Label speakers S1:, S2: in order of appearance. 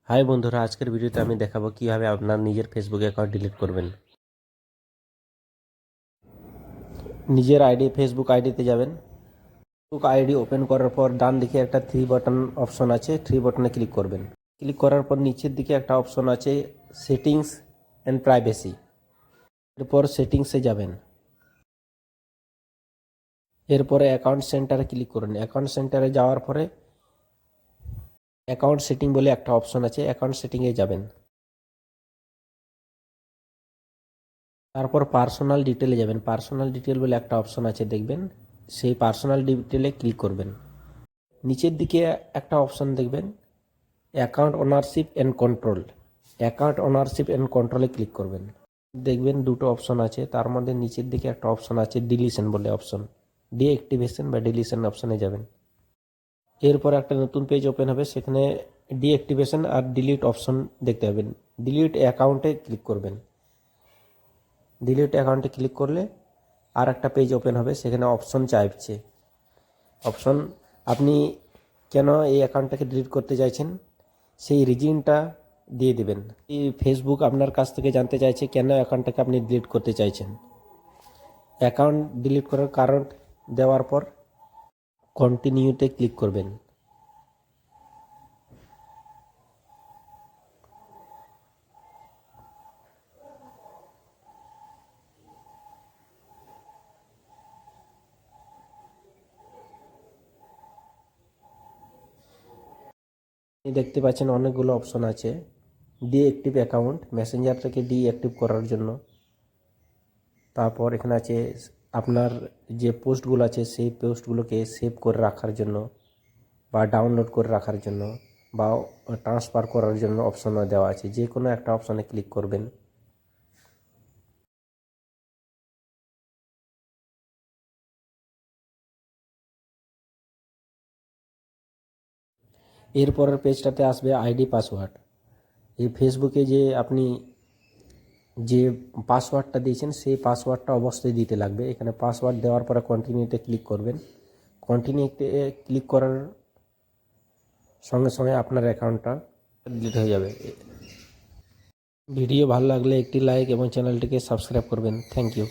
S1: High বন্ধুরা, আজকের ভিডিওতে আমি দেখাবো কিভাবে আপনার নিজের ফেসবুক অ্যাকাউন্ট ডিলিট করবেন। নিজের ফেসবুক আইডিতে যাবেন। ফেসবুক আইডি ওপেন করার পর ডান দিকে একটা থ্রি বাটন অপশন আছে, থ্রি বাটনে ক্লিক করবেন। ক্লিক করার পর নিচের দিকে একটা অপশন আছে সেটিংস অ্যান্ড প্রাইভেসি। এরপর সেটিংসে যাবেন। এরপরে অ্যাকাউন্ট সেন্টারে ক্লিক করুন। অ্যাকাউন্ট সেন্টারে যাওয়ার পরে অ্যাকাউন্ট সেটিং বলে একটা অপশন আছে, অ্যাকাউন্ট সেটিংয়ে যাবেন। তারপর পার্সোনাল ডিটেলে যাবেন। পার্সোনাল ডিটেল বলে একটা অপশন আছে, দেখবেন সেই পার্সোনাল ডিটেলে ক্লিক করবেন। নিচের দিকে একটা অপশন দেখবেন account ownership and control. Account ownership and কন্ট্রোলে ক্লিক করবেন। দেখবেন দুটো অপশন আছে, তার মধ্যে নিচের দিকে একটা অপশন আছে ডিলিশন বলে অপশন। ডিঅ্যাক্টিভেশন বা ডিলিশন অপশনে যাবেন। এরপর একটা নতুন পেজ ওপেন হবে, সেখানে ডিঅ্যাক্টিভেশন আর ডিলিট অপশন দেখতে পাবেন। ডিলিট অ্যাকাউন্টে ক্লিক করবেন। ডিলিট অ্যাকাউন্টে ক্লিক করলে আর একটা পেজ ওপেন হবে, সেখানে অপশন চাইছে। অপশন আপনি কেন এই অ্যাকাউন্টটাকে ডিলিট করতে চাইছেন সেই রিজনটা দিয়ে দেবেন। এই ফেসবুক আপনার কাছ থেকে জানতে চাইছে কেন অ্যাকাউন্টটাকে আপনি ডিলিট করতে চাইছেন। অ্যাকাউন্ট ডিলিট করার কারণ দেওয়ার পর কন্টিনিউতে ক্লিক করবেন। দেখতে পাচ্ছেন অনেকগুলো অপশন আছে। ডিঅ্যাক্টিভ অ্যাকাউন্ট, মেসেঞ্জারটাকে ডিঅ্যাক্টিভ করার জন্য। তারপর এখানে আছে আপনার যে পোস্টগুলো আছে সেই পোস্টগুলোকে সেভ করে রাখার জন্য বা ডাউনলোড করে রাখার জন্য বা ট্রান্সফার করার জন্য অপশনও দেওয়া আছে। যে কোনো একটা অপশনে ক্লিক করবেন। এরপরের পেজটাতে আসবে আইডি পাসওয়ার্ড। এই ফেসবুকে যে আপনি যে পাসওয়ার্ডটা দিয়েছেন সেই পাসওয়ার্ডটা অবশ্যই দিতে লাগবে। এখানে পাসওয়ার্ড দেওয়ার পরে কন্টিনিউতে ক্লিক করবেন। কন্টিনিউতে ক্লিক করার সঙ্গে সঙ্গে আপনার অ্যাকাউন্টটা ডিলিট হয়ে যাবে। ভিডিও ভালো লাগলে একটি লাইক এবং চ্যানেলটিকে সাবস্ক্রাইব করবেন। Thank you.